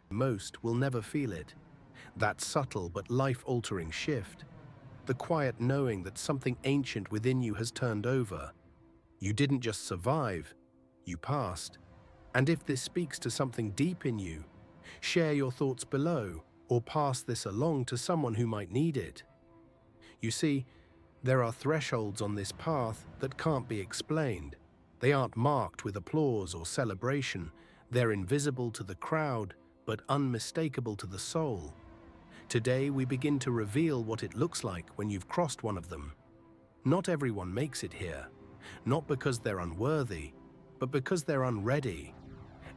Most will never feel it. That subtle but life-altering shift. The quiet knowing that something ancient within you has turned over. You didn't just survive, you passed. And if this speaks to something deep in you, share your thoughts below or pass this along to someone who might need it. You see, there are thresholds on this path that can't be explained. They aren't marked with applause or celebration. They're invisible to the crowd, but unmistakable to the soul. Today we begin to reveal what it looks like when you've crossed one of them. Not everyone makes it here, not because they're unworthy, but because they're unready.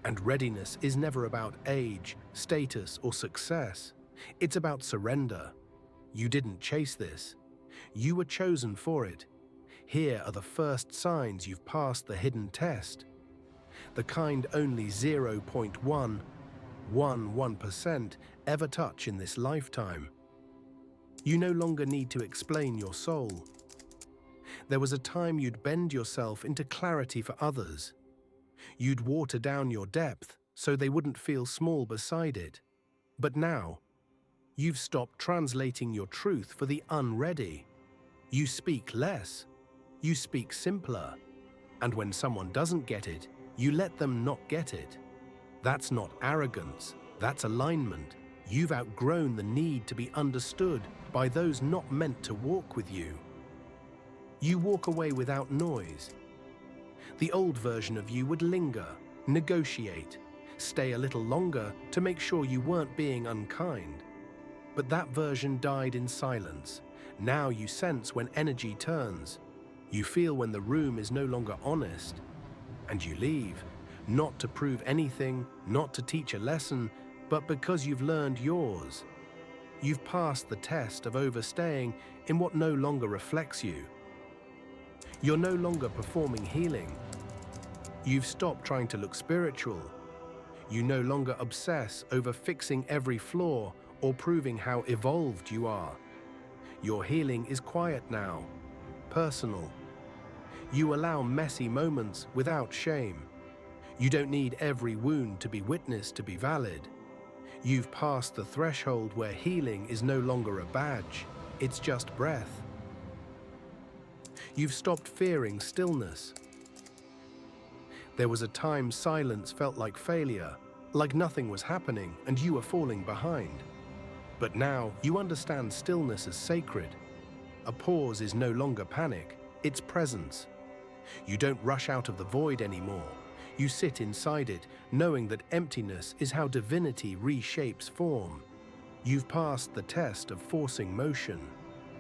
And readiness is never about age, status, or success. It's about surrender. You didn't chase this. You were chosen for it. Here are the first signs you've passed the hidden test. The kind only 0.111% ever touch in this lifetime. You no longer need to explain your soul. There was a time you'd bend yourself into clarity for others. You'd water down your depth so they wouldn't feel small beside it. But now, you've stopped translating your truth for the unready. You speak less. You speak simpler. And when someone doesn't get it, you let them not get it. That's not arrogance, that's alignment. You've outgrown the need to be understood by those not meant to walk with you. You walk away without noise. The old version of you would linger, negotiate, stay a little longer to make sure you weren't being unkind. But that version died in silence. Now you sense when energy turns. You feel when the room is no longer honest. And you leave, not to prove anything, not to teach a lesson, but because you've learned yours. You've passed the test of overstaying in what no longer reflects you. You're no longer performing healing. You've stopped trying to look spiritual. You no longer obsess over fixing every flaw or proving how evolved you are. Your healing is quiet now, personal. You allow messy moments without shame. You don't need every wound to be witnessed to be valid. You've passed the threshold where healing is no longer a badge, it's just breath. You've stopped fearing stillness. There was a time silence felt like failure, like nothing was happening and you were falling behind. But now you understand stillness as sacred. A pause is no longer panic, it's presence. You don't rush out of the void anymore. You sit inside it, knowing that emptiness is how divinity reshapes form. You've passed the test of forcing motion.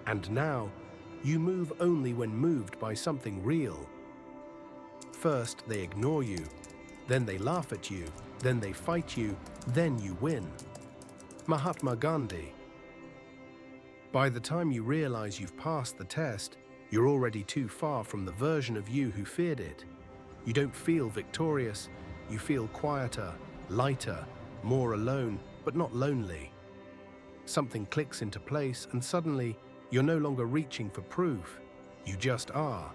And now, you move only when moved by something real. First, they ignore you. Then they laugh at you. Then they fight you. Then you win. Mahatma Gandhi. By the time you realize you've passed the test, you're already too far from the version of you who feared it. You don't feel victorious, you feel quieter, lighter, more alone, but not lonely. Something clicks into place and suddenly, you're no longer reaching for proof. You just are.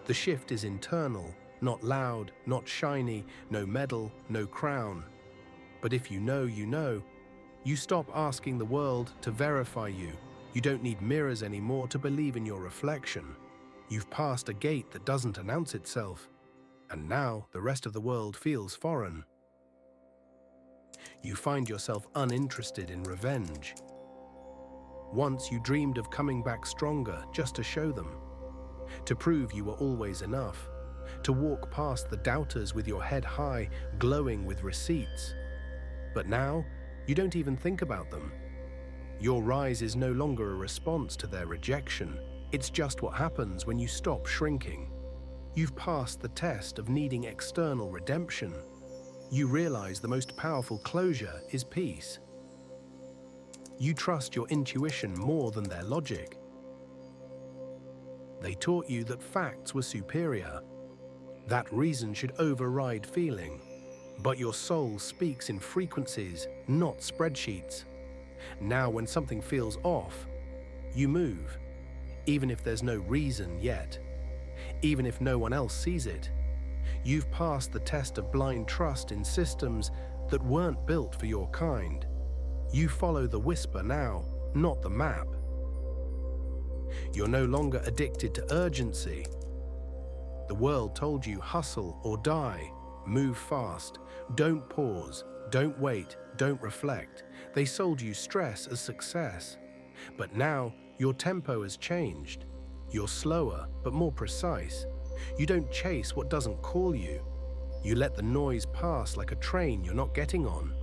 The shift is internal, not loud, not shiny, no medal, no crown. But if you know, you know. You stop asking the world to verify you. You don't need mirrors anymore to believe in your reflection. You've passed a gate that doesn't announce itself. And now the rest of the world feels foreign. You find yourself uninterested in revenge. Once you dreamed of coming back stronger just to show them, to prove you were always enough, to walk past the doubters with your head high, glowing with receipts. But now, you don't even think about them. Your rise is no longer a response to their rejection. It's just what happens when you stop shrinking. You've passed the test of needing external redemption. You realize the most powerful closure is peace. You trust your intuition more than their logic. They taught you that facts were superior, that reason should override feeling. But your soul speaks in frequencies, not spreadsheets. Now when something feels off, you move, even if there's no reason yet. Even if no one else sees it. You've passed the test of blind trust in systems that weren't built for your kind. You follow the whisper now, not the map. You're no longer addicted to urgency. The world told you hustle or die, move fast, don't pause, don't wait, don't reflect. They sold you stress as success. But now your tempo has changed. You're slower, but more precise. You don't chase what doesn't call you. You let the noise pass like a train you're not getting on.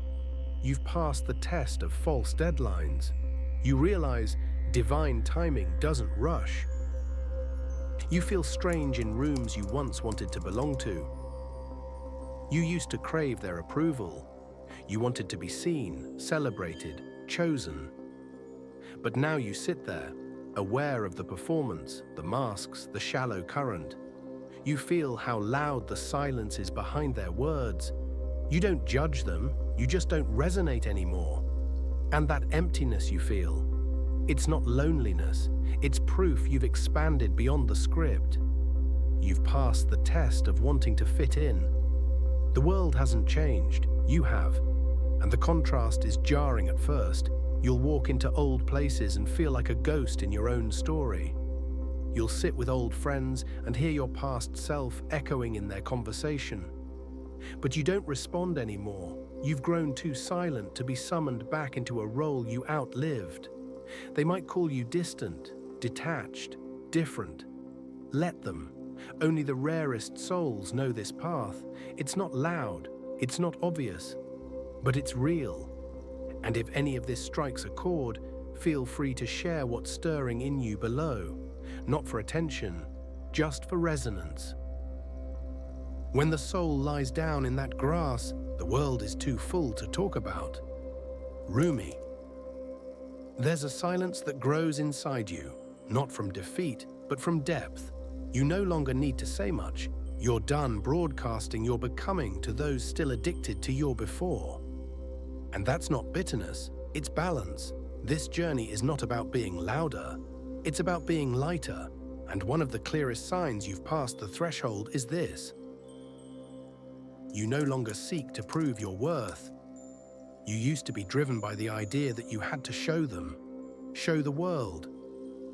You've passed the test of false deadlines. You realize divine timing doesn't rush. You feel strange in rooms you once wanted to belong to. You used to crave their approval. You wanted to be seen, celebrated, chosen. But now you sit there, aware of the performance, the masks, the shallow current. You feel how loud the silence is behind their words. You don't judge them, you just don't resonate anymore. And that emptiness you feel, it's not loneliness, it's proof you've expanded beyond the script. You've passed the test of wanting to fit in. The world hasn't changed, you have. And the contrast is jarring at first. You'll walk into old places and feel like a ghost in your own story. You'll sit with old friends and hear your past self echoing in their conversation. But you don't respond anymore. You've grown too silent to be summoned back into a role you outlived. They might call you distant, detached, different. Let them. Only the rarest souls know this path. It's not loud, it's not obvious, but it's real. And if any of this strikes a chord, feel free to share what's stirring in you below. Not for attention, just for resonance. When the soul lies down in that grass, the world is too full to talk about. Rumi. There's a silence that grows inside you, not from defeat, but from depth. You no longer need to say much. You're done broadcasting your becoming to those still addicted to your before. And that's not bitterness, it's balance. This journey is not about being louder, it's about being lighter. And one of the clearest signs you've passed the threshold is this. You no longer seek to prove your worth. You used to be driven by the idea that you had to show them, show the world,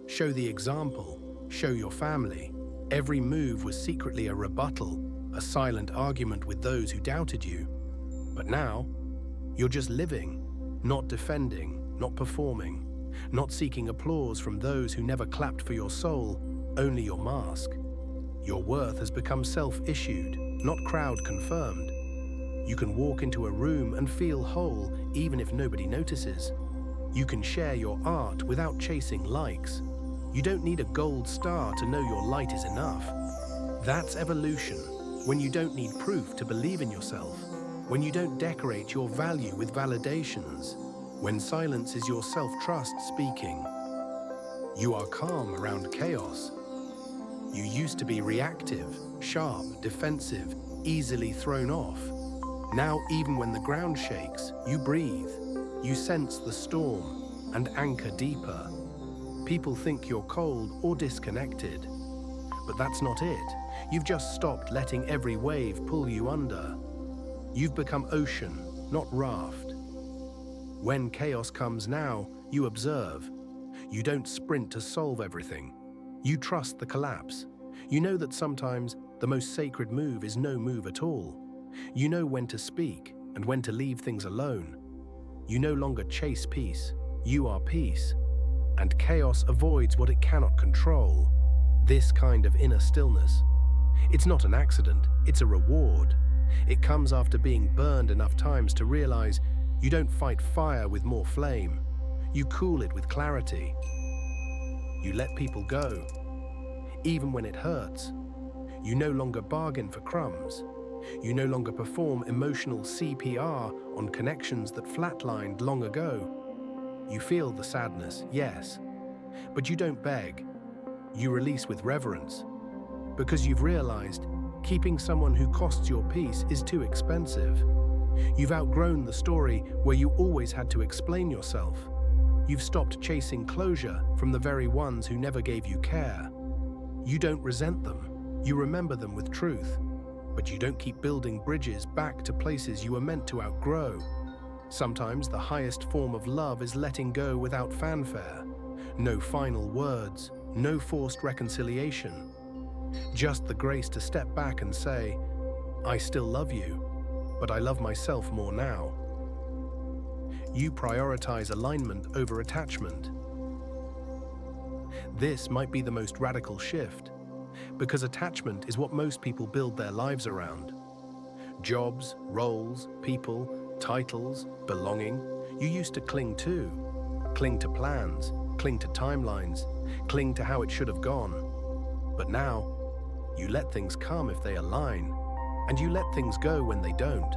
show the example, show your family. Every move was secretly a rebuttal, a silent argument with those who doubted you. But now, you're just living, not defending, not performing, not seeking applause from those who never clapped for your soul, only your mask. Your worth has become self-issued, not crowd-confirmed. You can walk into a room and feel whole even if nobody notices. You can share your art without chasing likes. You don't need a gold star to know your light is enough. That's evolution, when you don't need proof to believe in yourself, when you don't decorate your value with validations, when silence is your self-trust speaking. You are calm around chaos. You used to be reactive, sharp, defensive, easily thrown off. Now, even when the ground shakes, you breathe. You sense the storm and anchor deeper. People think you're cold or disconnected. But that's not it. You've just stopped letting every wave pull you under. You've become ocean, not raft. When chaos comes now, you observe. You don't sprint to solve everything. You trust the collapse. You know that sometimes the most sacred move is no move at all. You know when to speak and when to leave things alone. You no longer chase peace. You are peace. And chaos avoids what it cannot control. This kind of inner stillness. It's not an accident, it's a reward. It comes after being burned enough times to realize you don't fight fire with more flame. You cool it with clarity. You let people go, even when it hurts. You no longer bargain for crumbs. You no longer perform emotional CPR on connections that flatlined long ago. You feel the sadness, yes, but you don't beg. You release with reverence, because you've realized keeping someone who costs your peace is too expensive. You've outgrown the story where you always had to explain yourself. You've stopped chasing closure from the very ones who never gave you care. You don't resent them. You remember them with truth. but you don't keep building bridges back to places you were meant to outgrow. Sometimes the highest form of love is letting go without fanfare. No final words, no forced reconciliation. Just the grace to step back and say, I still love you, but I love myself more now. You prioritize alignment over attachment. This might be the most radical shift, because attachment is what most people build their lives around. Jobs, roles, people, titles, belonging, you used to cling to. Cling to plans, cling to timelines, cling to how it should have gone. But now, you let things come if they align, and you let things go when they don't.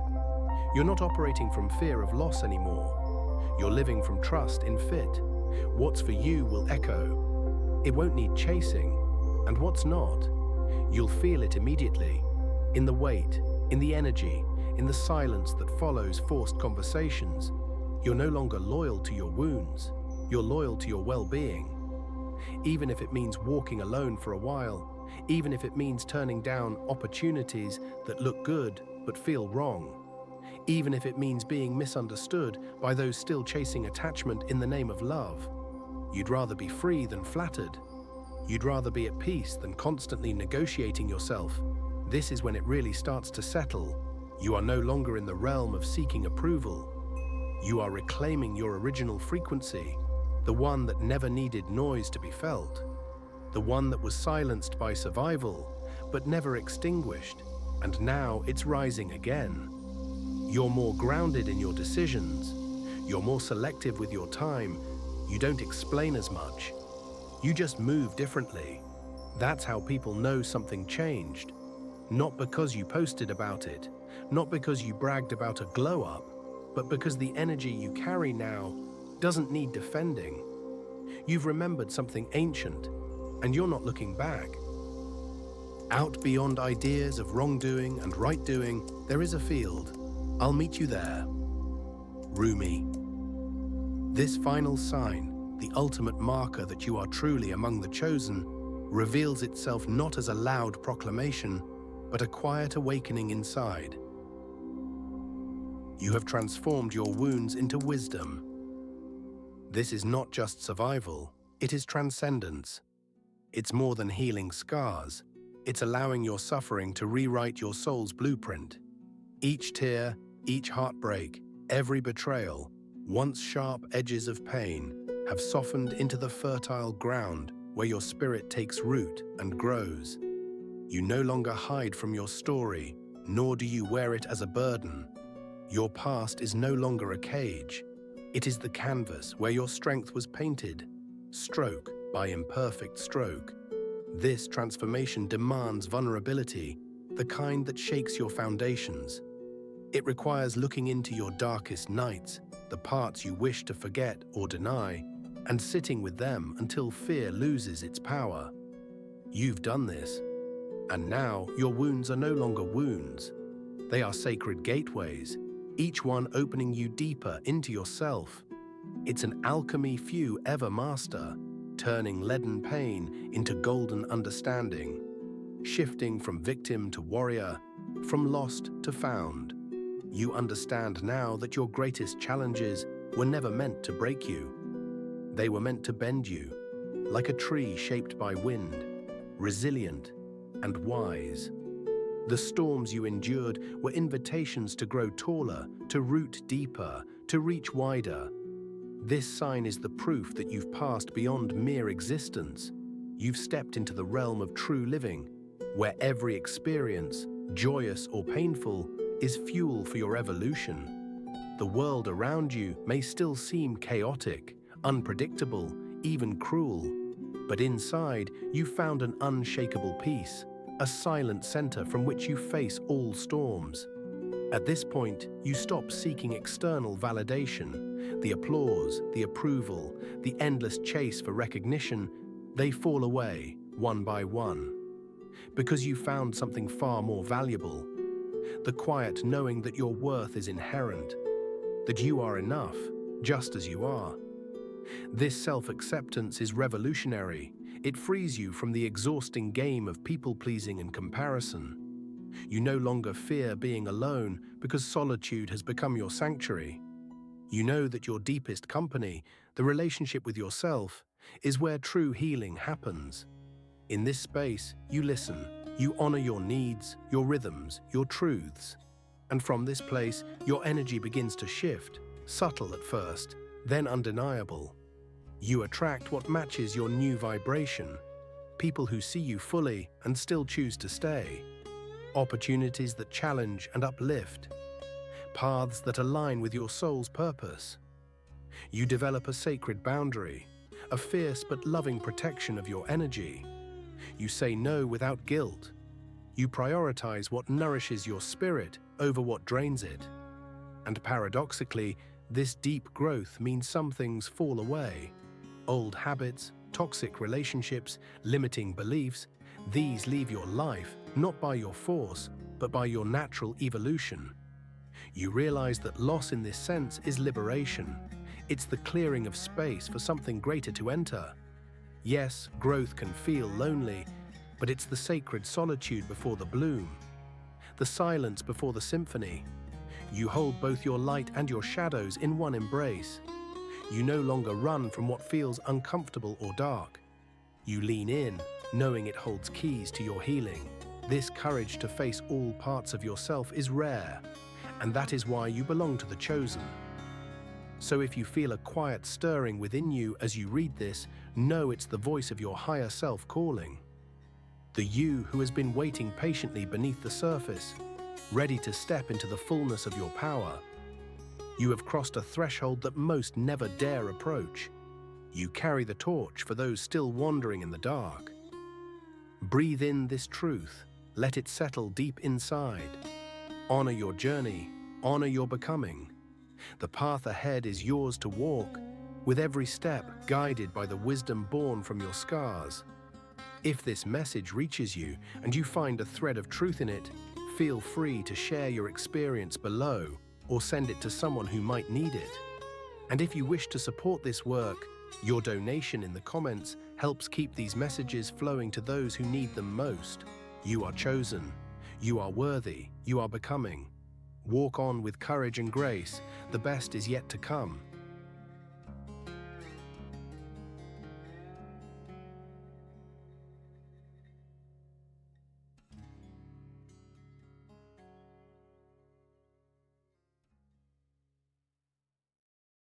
You're not operating from fear of loss anymore. You're living from trust in fit. What's for you will echo. It won't need chasing, and what's not, you'll feel it immediately, in the weight, in the energy, in the silence that follows forced conversations. You're no longer loyal to your wounds, you're loyal to your well-being. Even if it means walking alone for a while, even if it means turning down opportunities that look good but feel wrong, even if it means being misunderstood by those still chasing attachment in the name of love. You'd rather be free than flattered. You'd rather be at peace than constantly negotiating yourself. This is when it really starts to settle. You are no longer in the realm of seeking approval. You are reclaiming your original frequency, the one that never needed noise to be felt, the one that was silenced by survival, but never extinguished, and now it's rising again. You're more grounded in your decisions. You're more selective with your time. You don't explain as much. You just move differently. That's how people know something changed. Not because you posted about it, not because you bragged about a glow-up, but because the energy you carry now doesn't need defending. You've remembered something ancient, and you're not looking back. Out beyond ideas of wrongdoing and right-doing, there is a field. I'll meet you there. Rumi. This final sign, the ultimate marker that you are truly among the chosen, reveals itself not as a loud proclamation, but a quiet awakening inside. You have transformed your wounds into wisdom. This is not just survival, it is transcendence. It's more than healing scars. It's allowing your suffering to rewrite your soul's blueprint. Each tear, each heartbreak, every betrayal, once sharp edges of pain, have softened into the fertile ground where your spirit takes root and grows. You no longer hide from your story, nor do you wear it as a burden. Your past is no longer a cage. It is the canvas where your strength was painted, stroke by imperfect stroke. This transformation demands vulnerability, the kind that shakes your foundations. It requires looking into your darkest nights, the parts you wish to forget or deny, and sitting with them until fear loses its power. You've done this, and now your wounds are no longer wounds. They are sacred gateways, each one opening you deeper into yourself. It's an alchemy few ever master, turning leaden pain into golden understanding, shifting from victim to warrior, from lost to found. You understand now that your greatest challenges were never meant to break you. They were meant to bend you, like a tree shaped by wind, resilient and wise. The storms you endured were invitations to grow taller, to root deeper, to reach wider. This sign is the proof that you've passed beyond mere existence. You've stepped into the realm of true living, where every experience, joyous or painful, is fuel for your evolution. The world around you may still seem chaotic, unpredictable, even cruel, but inside you've found an unshakable peace, a silent center from which you face all storms. At this point, you stop seeking external validation. The applause, the approval, the endless chase for recognition, they fall away one by one. Because you found something far more valuable. The quiet knowing that your worth is inherent, that you are enough, just as you are. This self-acceptance is revolutionary. It frees you from the exhausting game of people-pleasing and comparison. You no longer fear being alone because solitude has become your sanctuary. You know that your deepest company, the relationship with yourself, is where true healing happens. In this space, you listen, you honor your needs, your rhythms, your truths. And from this place, your energy begins to shift, subtle at first, then undeniable. You attract what matches your new vibration, people who see you fully and still choose to stay, opportunities that challenge and uplift, paths that align with your soul's purpose. You develop a sacred boundary, a fierce but loving protection of your energy. You say no without guilt. You prioritize what nourishes your spirit over what drains it. And paradoxically, this deep growth means some things fall away. Old habits, toxic relationships, limiting beliefs, these leave your life not by your force, but by your natural evolution. You realize that loss in this sense is liberation. It's the clearing of space for something greater to enter. Yes, growth can feel lonely, but it's the sacred solitude before the bloom, the silence before the symphony. You hold both your light and your shadows in one embrace. You no longer run from what feels uncomfortable or dark. You lean in, knowing it holds keys to your healing. This courage to face all parts of yourself is rare, and that is why you belong to the chosen. So if you feel a quiet stirring within you as you read this, know it's the voice of your higher self calling. The you who has been waiting patiently beneath the surface, ready to step into the fullness of your power. You have crossed a threshold that most never dare approach. You carry the torch for those still wandering in the dark. Breathe in this truth, let it settle deep inside. Honor your journey, honor your becoming. The path ahead is yours to walk, with every step guided by the wisdom born from your scars. If this message reaches you and you find a thread of truth in it, feel free to share your experience below or send it to someone who might need it. And if you wish to support this work, your donation in the comments helps keep these messages flowing to those who need them most. You are chosen. You are worthy. You are becoming. Walk on with courage and grace. The best is yet to come.